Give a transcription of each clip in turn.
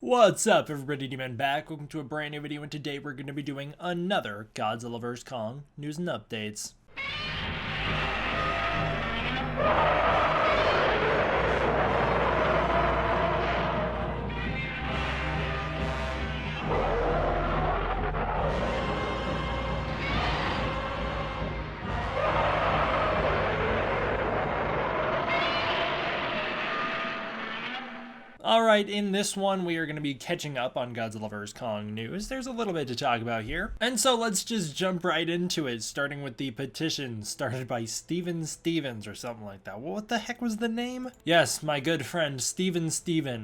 What's up, everybody? D-Man back. Welcome to a brand new video, and today we're going to be doing another Godzilla vs Kong news and updates. Alright, in this one we are going to be catching up on Godzilla vs Kong news. There's a little bit to talk about here. And so let's just jump right into it, starting with the petition started by Steven Stevens or something like that. Well, what the heck was the name? Yes, my good friend Steven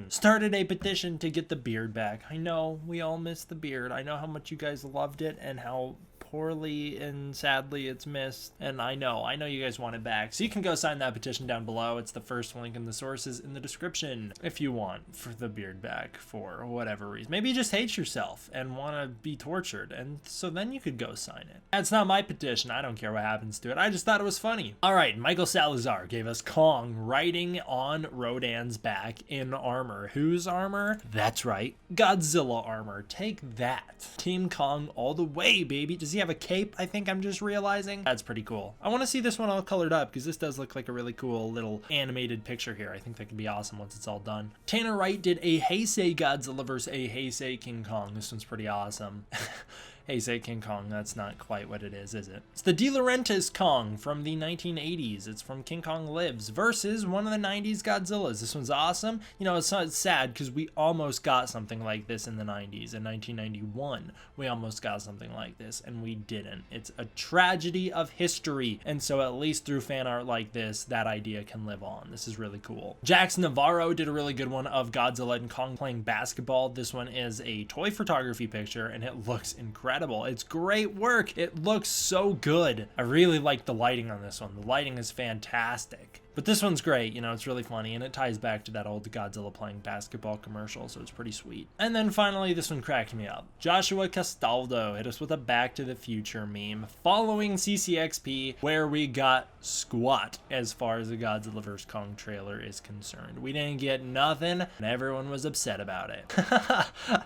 started a petition to get the beard back. I know, we all miss the beard. I know how much you guys loved it and how poorly and sadly it's missed, and I know you guys want it back, so you can go sign that petition down below. It's the first link in the sources in the description if you want for the beard back for whatever reason. Maybe you just hate yourself and want to be tortured, and so then you could go sign it. That's not my petition. I don't care what happens to it. I just thought it was funny. Alright, Michael Salazar gave us Kong riding on Rodan's back in armor. Whose armor? That's right, Godzilla armor. Take that. Team Kong all the way, baby. Does he have a cape? I think I'm just realizing. That's pretty cool. I want to see this one all colored up because this does look like a really cool little animated picture here. I think that could be awesome once it's all done. Tanner Wright did a Heisei Godzilla versus a Heisei King Kong. This one's pretty awesome. Heisei King Kong, that's not quite what it is it? It's the De Laurentiis Kong from the 1980s. It's from King Kong Lives versus one of the 90s Godzillas. This one's awesome. You know, it's sad because we almost got something like this in the 90s. In 1991, we almost got something like this, and we didn't. It's a tragedy of history, and so at least through fan art like this, that idea can live on. This is really cool. Jax Navarro did a really good one of Godzilla and Kong playing basketball. This one is a toy photography picture, and it looks incredible. It's great work. It looks so good. I really like the lighting on this one. The lighting is fantastic. But this one's great, you know, it's really funny, and it ties back to that old Godzilla playing basketball commercial, so it's pretty sweet. And then finally, this one cracked me up. Joshua Castaldo hit us with a Back to the Future meme following CCXP, where we got squat as far as the Godzilla vs Kong trailer is concerned. We didn't get nothing, and everyone was upset about it.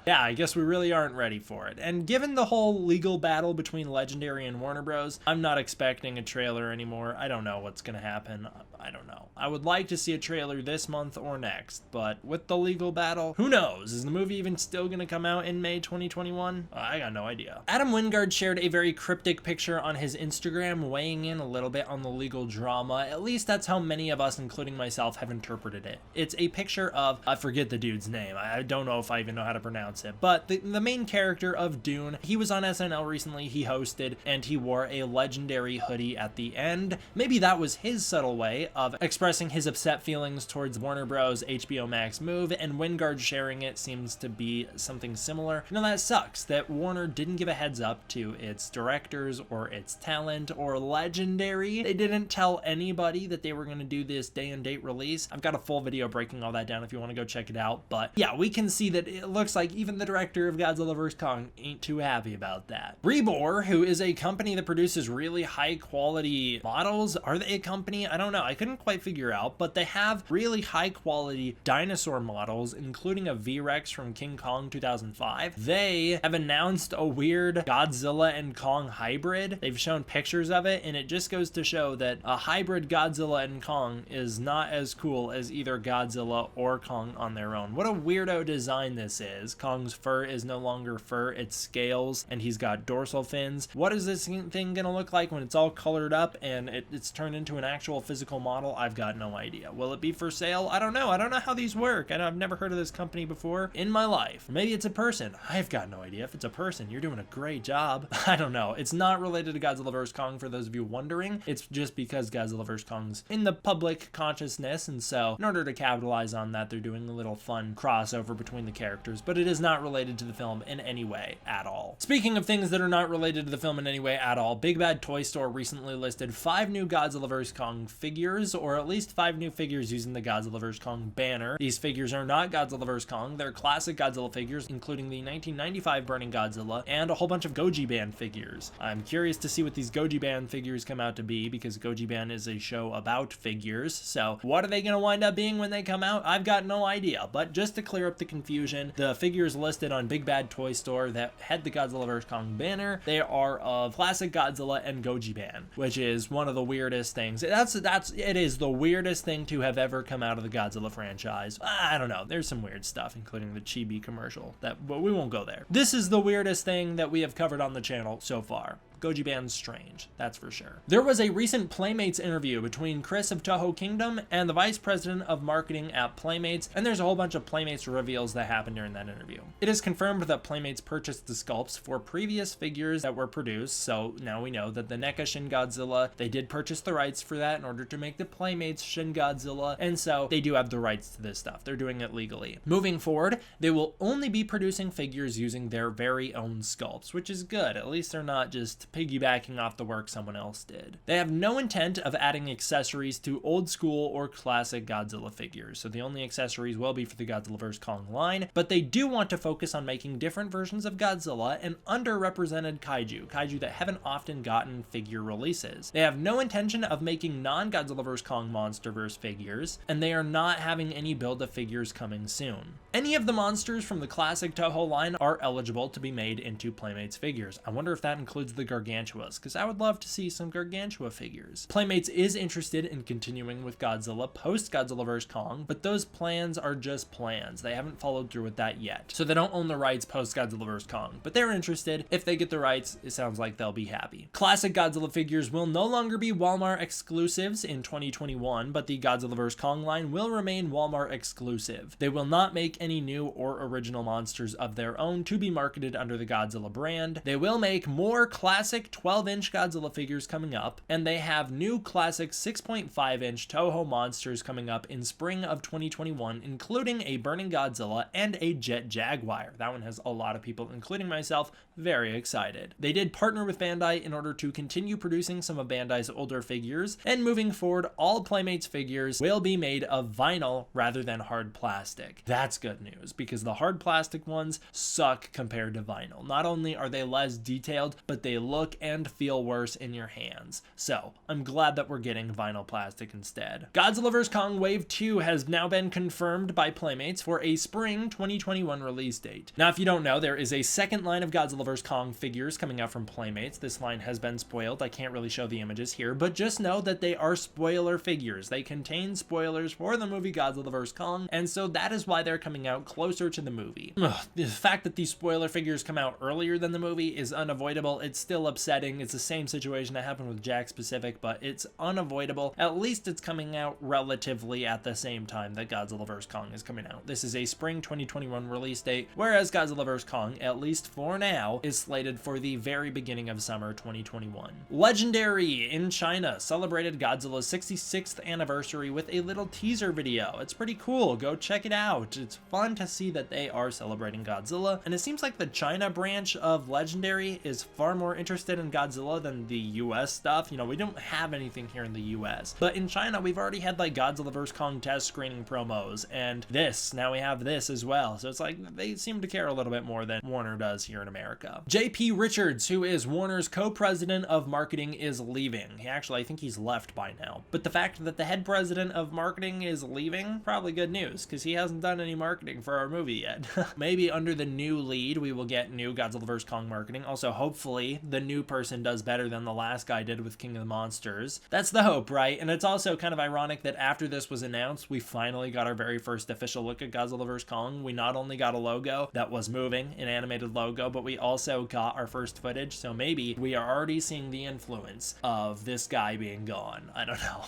Yeah, I guess we really aren't ready for it. And given the whole legal battle between Legendary and Warner Bros., I'm not expecting a trailer anymore. I don't know what's gonna happen. I don't know. I would like to see a trailer this month or next, but with the legal battle, who knows? Is the movie even still going to come out in May 2021? I got no idea. Adam Wingard shared a very cryptic picture on his Instagram, weighing in a little bit on the legal drama. At least that's how many of us, including myself, have interpreted it. It's a picture of, I forget the dude's name. I don't know if I even know how to pronounce it, but the main character of Dune, he was on SNL recently, he hosted, and he wore a Legendary hoodie at the end. Maybe that was his subtle way of expressing his upset feelings towards Warner Bros. HBO Max move, and Wingard sharing it seems to be something similar. You know, that sucks that Warner didn't give a heads up to its directors or its talent or Legendary. They didn't tell anybody that they were going to do this day and date release. I've got a full video breaking all that down if you want to go check it out, but yeah, we can see that it looks like even the director of Godzilla vs Kong ain't too happy about that. Rebor, who is a company that produces really high quality models, are they a company? I don't know. I couldn't quite figure out, but they have really high quality dinosaur models, including a V-Rex from King Kong 2005. They have announced a weird Godzilla and Kong hybrid. They've shown pictures of it, and it just goes to show that a hybrid Godzilla and Kong is not as cool as either Godzilla or Kong on their own. What a weirdo design this is. Kong's fur is no longer fur, it's scales, and he's got dorsal fins. What is this thing gonna look like when it's all colored up and it's turned into an actual physical model? I've got no idea. Will it be for sale? I don't know. I don't know how these work. I've never heard of this company before in my life. Maybe it's a person. I've got no idea. If it's a person, you're doing a great job. I don't know. It's not related to Godzilla vs Kong for those of you wondering. It's just because Godzilla vs Kong's in the public consciousness, and so in order to capitalize on that, they're doing a little fun crossover between the characters, but it is not related to the film in any way at all. Speaking of things that are not related to the film in any way at all, Big Bad Toy Store recently listed 5 new Godzilla vs Kong figures releases, or at least 5 new figures using the Godzilla vs Kong banner. These figures are not Godzilla vs Kong, they're classic Godzilla figures, including the 1995 Burning Godzilla and a whole bunch of Goji Band figures. I'm curious to see what these Goji Band figures come out to be, because Goji Band is a show about figures, so what are they going to wind up being when they come out? I've got no idea, but just to clear up the confusion, the figures listed on Big Bad Toy Store that had the Godzilla vs Kong banner, they are of classic Godzilla and Goji Band, which is one of the weirdest things. It is the weirdest thing to have ever come out of the Godzilla franchise. I don't know, there's some weird stuff, including the Chibi commercial, but we won't go there. This is the weirdest thing that we have covered on the channel so far. Goji Band's strange, that's for sure. There was a recent Playmates interview between Chris of Toho Kingdom and the Vice President of Marketing at Playmates, and there's a whole bunch of Playmates reveals that happened during that interview. It is confirmed that Playmates purchased the sculpts for previous figures that were produced, so now we know that the NECA Shin Godzilla, they did purchase the rights for that in order to make the Playmates Shin Godzilla, and so they do have the rights to this stuff. They're doing it legally. Moving forward, they will only be producing figures using their very own sculpts, which is good. At least they're not just piggybacking off the work someone else did. They have no intent of adding accessories to old school or classic Godzilla figures, so the only accessories will be for the Godzilla vs Kong line, but they do want to focus on making different versions of Godzilla and underrepresented kaiju that haven't often gotten figure releases. They have no intention of making non-Godzilla vs Kong MonsterVerse figures, and they are not having any build-a-figures coming soon. Any of the monsters from the classic Toho line are eligible to be made into Playmates figures. I wonder if that includes the Gargantuas, because I would love to see some Gargantua figures. Playmates is interested in continuing with Godzilla post Godzilla vs Kong, but those plans are just plans. They haven't followed through with that yet, so they don't own the rights post Godzilla vs Kong, but they're interested. If they get the rights, it sounds like they'll be happy. Classic Godzilla figures will no longer be Walmart exclusives in 2021, but the Godzilla vs Kong line will remain Walmart exclusive. They will not make any new or original monsters of their own to be marketed under the Godzilla brand. They will make more classic 12-inch Godzilla figures coming up, and they have new classic 6.5-inch Toho monsters coming up in spring of 2021, including a Burning Godzilla and a Jet Jaguar. That one has a lot of people, including myself, very excited. They did partner with Bandai in order to continue producing some of Bandai's older figures, and moving forward, all Playmates figures will be made of vinyl rather than hard plastic. That's good news, because the hard plastic ones suck compared to vinyl. Not only are they less detailed, but they look and feel worse in your hands. So I'm glad that we're getting vinyl plastic instead. Godzilla vs Kong Wave 2 has now been confirmed by Playmates for a spring 2021 release date. Now, if you don't know, there is a second line of Godzilla vs Kong figures coming out from Playmates. This line has been spoiled. I can't really show the images here, but just know that they are spoiler figures. They contain spoilers for the movie Godzilla vs Kong, and so that is why they're coming out closer to the movie. The fact that these spoiler figures come out earlier than the movie is unavoidable. It's still upsetting. It's the same situation that happened with Jack Specific, but it's unavoidable. At least it's coming out relatively at the same time that Godzilla vs Kong is coming out. This is a spring 2021 release date, whereas Godzilla vs Kong, at least for now, is slated for the very beginning of summer 2021. Legendary in China celebrated Godzilla's 66th anniversary with a little teaser video. It's pretty cool. Go check it out. It's fun to see that they are celebrating Godzilla, and it seems like the China branch of Legendary is far more interested in Godzilla than the US stuff. You know, we don't have anything here in the US, but in China we've already had like Godzilla vs Kong test screening promos, and now we have this as well. So it's like they seem to care a little bit more than Warner does here in America. JP Richards, who is Warner's co-president of marketing, is leaving. I think he's left by now, but the fact that the head president of marketing is leaving, probably good news, because he hasn't done any marketing for our movie yet. Maybe under the new lead we will get new Godzilla vs Kong marketing. Also, hopefully the new person does better than the last guy did with King of the Monsters. That's the hope, right? And it's also kind of ironic that after this was announced, we finally got our very first official look at Godzilla vs Kong. We not only got a logo that was moving, an animated logo, but we also got our first footage, so maybe we are already seeing the influence of this guy being gone. I don't know.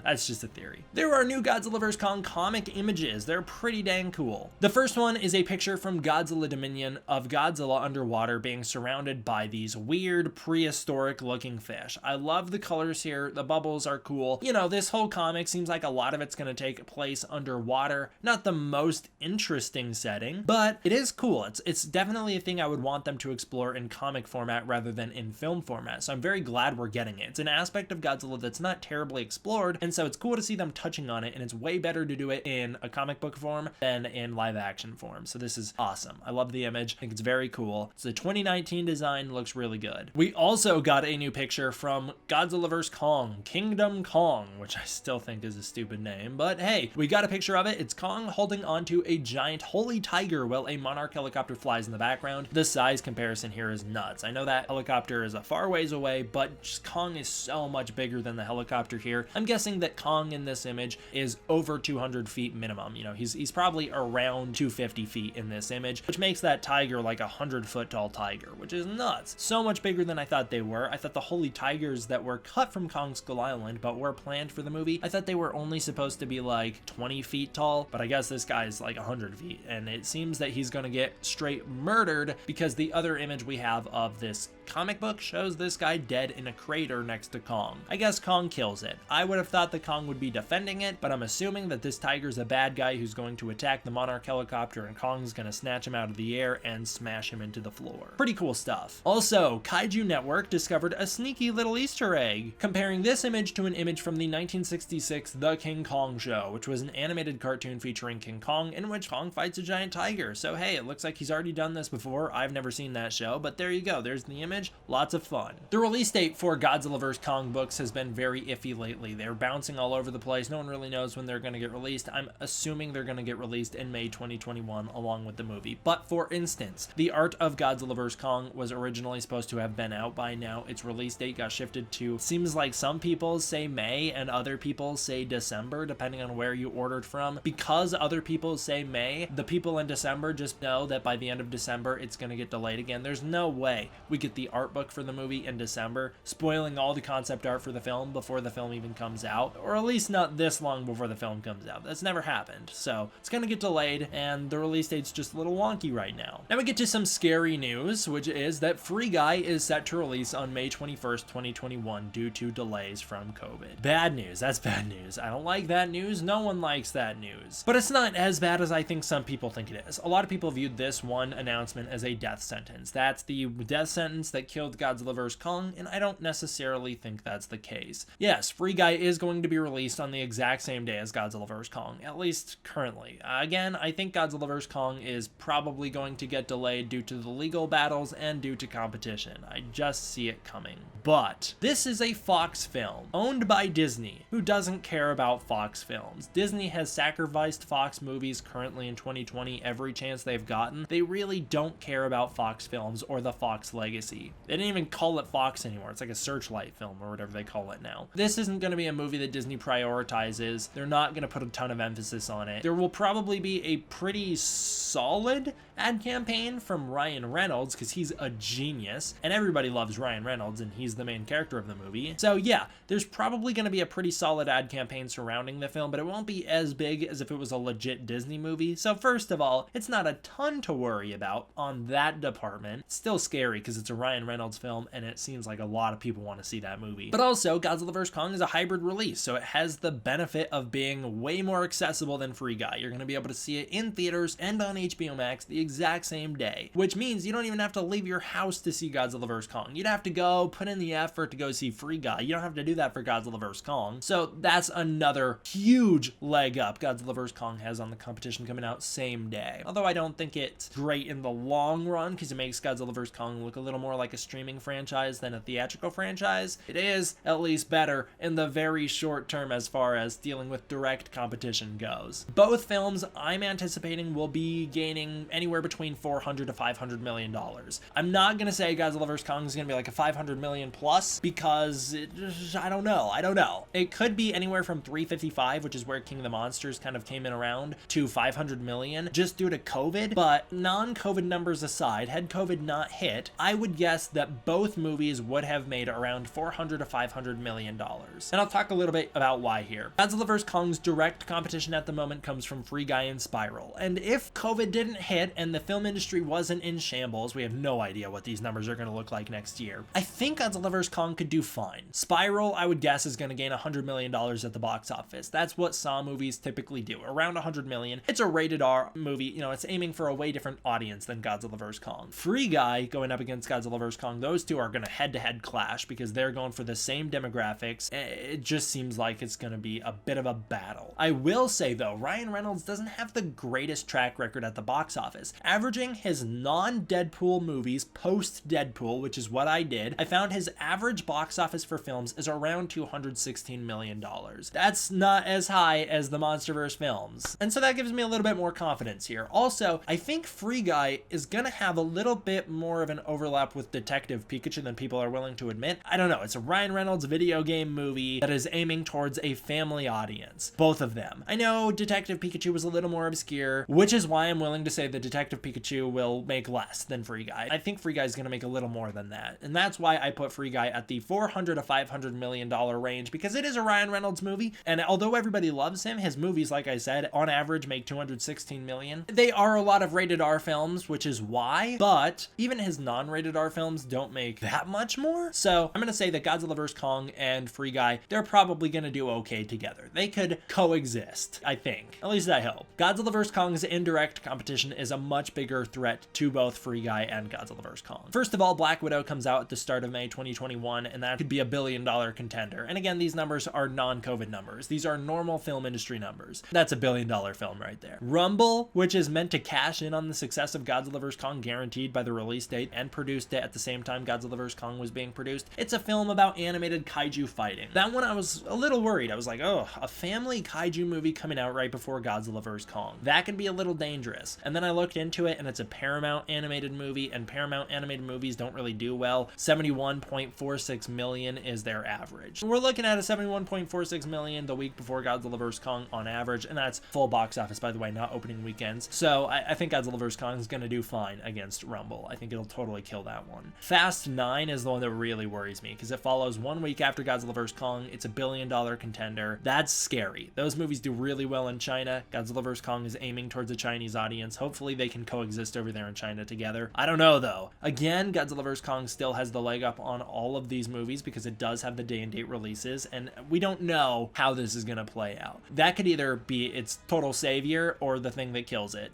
That's just a theory. There are new Godzilla vs Kong comic images. They're pretty dang cool. The first one is a picture from Godzilla Dominion of Godzilla underwater being surrounded by these weird weird prehistoric looking fish. I love the colors here. The bubbles are cool. You know, this whole comic seems like a lot of it's going to take place underwater. Not the most interesting setting, but it is cool. It's definitely a thing I would want them to explore in comic format rather than in film format. So I'm very glad we're getting it. It's an aspect of Godzilla that's not terribly explored, and so it's cool to see them touching on it, and it's way better to do it in a comic book form than in live action form. So this is awesome. I love the image. I think it's very cool. It's a 2019 design, looks really good. We also got a new picture from Godzilla vs Kong, Kingdom Kong, which I still think is a stupid name, but hey, we got a picture of it. It's Kong holding onto a giant holy tiger while a Monarch helicopter flies in the background. The size comparison here is nuts. I know that helicopter is a far ways away, but just Kong is so much bigger than the helicopter here. I'm guessing that Kong in this image is over 200 feet minimum. You know, he's probably around 250 feet in this image, which makes that tiger like a 100-foot tall tiger, which is nuts. So much bigger than I thought they were. I thought the holy tigers that were cut from Kong Skull Island but were planned for the movie, I thought they were only supposed to be like 20 feet tall, but I guess this guy's like 100 feet, and it seems that he's gonna get straight murdered because the other image we have of this comic book shows this guy dead in a crater next to Kong. I guess Kong kills it. I would have thought that Kong would be defending it, but I'm assuming that this tiger's a bad guy who's going to attack the Monarch helicopter, and Kong's gonna snatch him out of the air and smash him into the floor. Pretty cool stuff. Also, Kaiju Network discovered a sneaky little Easter egg, comparing this image to an image from the 1966 The King Kong Show, which was an animated cartoon featuring King Kong in which Kong fights a giant tiger. So hey, it looks like he's already done this before. I've never seen that show, but there you go. There's the image. Lots of fun. The release date for Godzilla vs Kong books has been very iffy lately. They're bouncing all over the place. No one really knows when they're going to get released. I'm assuming they're going to get released in May 2021 along with the movie. But for instance, the art of Godzilla vs Kong was originally supposed to have been out by now. Its release date got shifted to, seems like some people say May and other people say December, depending on where you ordered from. Because other people say May, the people in December just know that by the end of December it's going to get delayed again. There's no way we get the art book for the movie in December, spoiling all the concept art for the film before the film even comes out, or at least not this long before the film comes out. That's never happened. So it's going to get delayed, and the release date's just a little wonky right now. Now we get to some scary news, which is that Free Guy is set to release on May 21st, 2021 due to delays from COVID. Bad news. That's bad news. I don't like that news. No one likes that news. But it's not as bad as I think some people think it is. A lot of people viewed this one announcement as a death sentence. That's the death sentence that killed Godzilla vs Kong, and I don't necessarily think that's the case. Yes, Free Guy is going to be released on the exact same day as Godzilla vs Kong, at least currently. Again, I think Godzilla vs Kong is probably going to get delayed due to the legal battles and due to competition. I just see it coming. But this is a Fox film owned by Disney, who doesn't care about Fox films. Disney has sacrificed Fox movies currently in 2020 every chance they've gotten. They really don't care about Fox films or the Fox legacy. They didn't even call it Fox anymore. It's like a Searchlight film or whatever they call it now. This isn't going to be a movie that Disney prioritizes. They're not going to put a ton of emphasis on it. There will probably be a pretty solid ad campaign from Ryan Reynolds because he's a genius and everybody loves Ryan Reynolds and he's the main character of the movie. So yeah, there's probably going to be a pretty solid ad campaign surrounding the film, but it won't be as big as if it was a legit Disney movie. So first of all, it's not a ton to worry about on that department. It's still scary because it's a Ryan Reynolds film and it seems like a lot of people want to see that movie. But also, Godzilla vs Kong is a hybrid release, so it has the benefit of being way more accessible than Free Guy. You're going to be able to see it in theaters and on HBO Max the exact same day, which means you don't even have to leave your house to see Godzilla vs Kong. You'd have to go put in the effort to go see Free Guy. You don't have to do that for Godzilla vs Kong. So that's another huge leg up Godzilla vs Kong has on the competition coming out same day. Although I don't think it's great in the long run because it makes Godzilla vs Kong look a little more like a streaming franchise than a theatrical franchise. It is at least better in the very short term as far as dealing with direct competition goes. Both films I'm anticipating will be gaining anywhere between $400 to $500 million. I'm not going to say Godzilla vs Kong is going to be like a $500 million plus because I don't know. It could be anywhere from 355, which is where King of the Monsters kind of came in around, to 500 million just due to COVID. But non-COVID numbers aside, had COVID not hit, I would guess that both movies would have made around $400 to $500 million. And I'll talk a little bit about why here. Godzilla vs Kong's direct competition at the moment comes from Free Guy and Spiral. And if COVID didn't hit and the film industry wasn't in shambles, we have no idea what these numbers are going to look like next year. I think Godzilla vs Kong could do fine. Spiral, I would guess, is going to gain $100 million at the box office. That's what Saw movies typically do, around $100 million. It's a rated R movie, you know, it's aiming for a way different audience than Godzilla vs Kong. Free Guy going up against Godzilla vs Kong, those two are going to head-to-head clash because they're going for the same demographics. It just seems like it's going to be a bit of a battle. I will say though, Ryan Reynolds doesn't have the greatest track record at the box office. Averaging his non-Deadpool movies post-Deadpool, which is what I did, I found his average box office for films is around $216 million. That's not as high as the MonsterVerse films. And so that gives me a little bit more confidence here. Also, I think Free Guy is gonna have a little bit more of an overlap with Detective Pikachu than people are willing to admit. I don't know, it's a Ryan Reynolds video game movie that is aiming towards a family audience. Both of them. I know Detective Pikachu was a little more obscure, which is why I'm willing to say that Detective Pikachu will make less than Free Guy. I think Free Guy is gonna make a little more than that. And that's why I put Free Guy at the $400 to $500 million range, because it is a Ryan Reynolds movie, and although everybody loves him, his movies, like I said, on average make $216 million. They are a lot of rated R films, which is why, but even his non-rated R films don't make that much more. So I'm gonna say that Godzilla vs Kong and Free Guy, they're probably gonna do okay together. They could coexist, I think. At least I hope. Godzilla vs Kong's indirect competition is a much bigger threat to both Free Guy and Godzilla vs Kong. First of all, Black Widow comes out at the start of May 2021, and that could be a $1 billion contender. And again, these numbers are non-COVID numbers. These are normal film industry numbers. That's a $1 billion film right there. Rumble, which is meant to cash in on the success of Godzilla vs Kong, guaranteed by the release date, and produced it at the same time Godzilla vs Kong was being produced. It's a film about animated kaiju fighting. That one I was a little worried. I was like, oh, a family kaiju movie coming out right before Godzilla vs Kong. That could be a little dangerous. And then I looked into it, and it's a Paramount animated movie, and Paramount animated movies don't really do well. 71.46 million is their average. We're looking at a 71.46 million the week before Godzilla vs Kong on average, and that's full box office, by the way, not opening weekends. So I think Godzilla vs Kong is going to do fine against Rumble. I think it'll totally kill that one. Fast 9 is the one that really worries me because it follows 1 week after Godzilla vs Kong. It's a $1 billion contender. That's scary. Those movies do really well in China. Godzilla vs Kong is aiming towards a Chinese audience. Hopefully they can coexist over there in China together. I don't know though. Again, Godzilla vs Kong still has the leg up on all of these movies because it does have the day and date releases, and we don't know how this is going to play out. That could either be its total savior or the thing that kills it.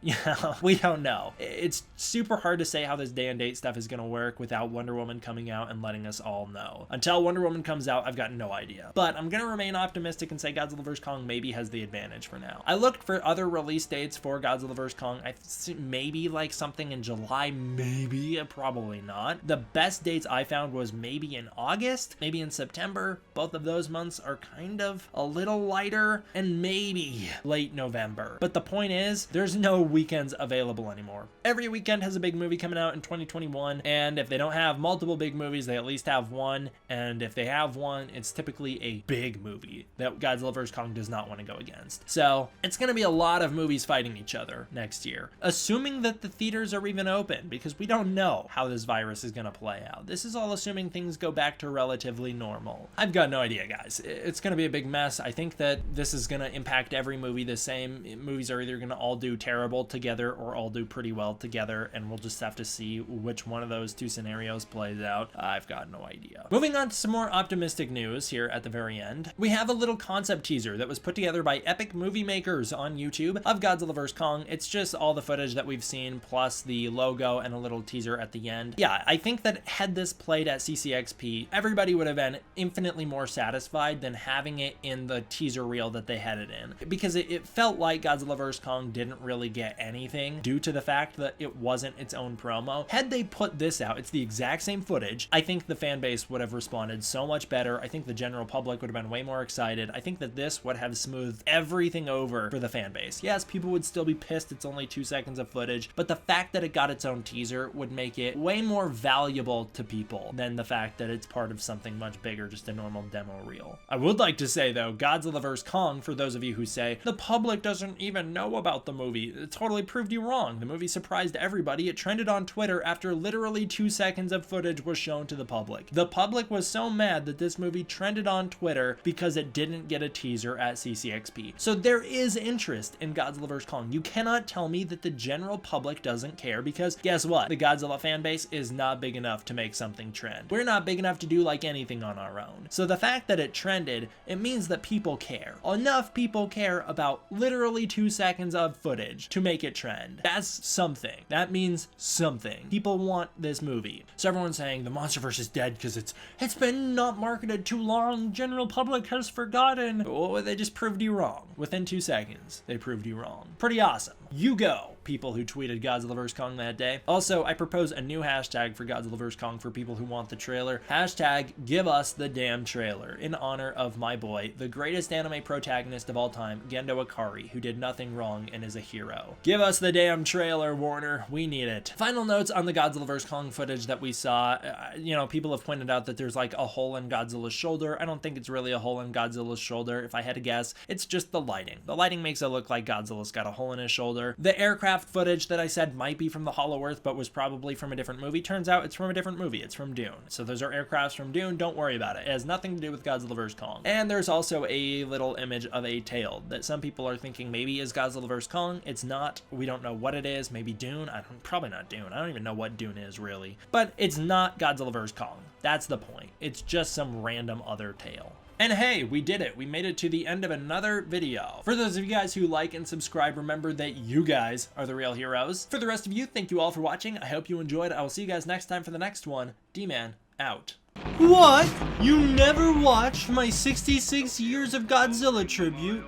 We don't know. It's super hard to say how this day and date stuff is going to work without Wonder Woman coming out and letting us all know. Until Wonder Woman comes out, I've got no idea. But I'm going to remain optimistic and say Godzilla vs Kong maybe has the advantage for now. I looked for other release dates for Godzilla vs Kong. I maybe like something in July, maybe, probably not. The best dates I found was maybe in August, maybe in September. Both of those months are kind of a little lighter, and maybe late November. But the point is, there's no weekends available anymore. Every weekend has a big movie coming out in 2021, and if they don't have multiple big movies, they at least have one, and if they have one, it's typically a big movie that Godzilla vs Kong does not want to go against. So it's going to be a lot of movies fighting each other next year, assuming that the theaters are even open, because we don't know how this virus is going to play out. This is all assuming things go back to relatively normal. I've got no idea, guys. It's going to be a big mess. I think that this is going to impact every movie the same. Movies are either going to all do terrible together or all do pretty well together, and we'll just have to see which one of those two scenarios plays out. I've got no idea. Moving on to some more optimistic news here at the very end. We have a little concept teaser that was put together by Epic Movie Makers on YouTube of Godzilla vs Kong. It's just all the footage that we've seen plus the logo and a little teaser at the end. Yeah, I think that had this played at CCXP, everybody would have been infinitely more satisfied than having it in the teaser reel that they had it in, because it felt like Godzilla vs Kong didn't really get anything due to the fact that it wasn't its own promo. Had they put this out, it's the exact same footage, I think the fan base would have responded so much better. I think the general public would have been way more excited. I think that this would have smoothed everything over for the fan base. Yes, people would still be pissed it's only 2 seconds of footage, but the fact that it got its own teaser would make it way more valuable to people than the fact that it's part of something much bigger, just a normal demo reel. I would like to say though, Godzilla vs Kong, for those of you who say the public doesn't even know about the movie, it totally proved you wrong. The movie surprised everybody. It trended on Twitter after literally 2 seconds of footage was shown to the public. The public was so mad that this movie trended on Twitter because it didn't get a teaser at CCXP. So there is interest in Godzilla vs Kong. You cannot tell me that the general general public doesn't care because guess what? The Godzilla fan base is not big enough to make something trend. We're not big enough to do like anything on our own. So the fact that it trended, it means that people care. Enough people care about literally 2 seconds of footage to make it trend. That's something. That means something. People want this movie. So everyone's saying the MonsterVerse is dead because it's been not marketed too long. General public has forgotten. Oh, they just proved you wrong. Within 2 seconds, they proved you wrong. Pretty awesome. You go, people who tweeted Godzilla vs Kong that day. Also, I propose a new hashtag for Godzilla vs Kong for people who want the trailer. Hashtag give us the damn trailer in honor of my boy, the greatest anime protagonist of all time, Gendo Ikari, who did nothing wrong and is a hero. Give us the damn trailer, Warner. We need it. Final notes on the Godzilla vs Kong footage that we saw. You know, people have pointed out that there's like a hole in Godzilla's shoulder. I don't think it's really a hole in Godzilla's shoulder. If I had to guess, it's just the lighting. The lighting makes it look like Godzilla's got a hole in his shoulder. The aircraft footage that I said might be from the Hollow Earth, but was probably from a different movie. Turns out it's from a different movie. It's from Dune. So those are aircrafts from Dune. Don't worry about it. It has nothing to do with Godzilla vs Kong. And there's also a little image of a tail that some people are thinking maybe is Godzilla vs Kong. It's not. We don't know what it is. Maybe Dune. Probably not Dune. I don't even know what Dune is really. But it's not Godzilla vs Kong. That's the point. It's just some random other tail. And hey, we did it. We made it to the end of another video. For those of you guys who like and subscribe, remember that you guys are the real heroes. For the rest of you, thank you all for watching. I hope you enjoyed. I will see you guys next time for the next one. D-Man, out. What? You never watched my 66 years of Godzilla tribute?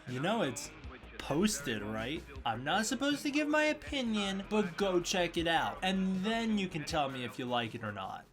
You know it's posted, right? I'm not supposed to give my opinion, but go check it out. And then you can tell me if you like it or not.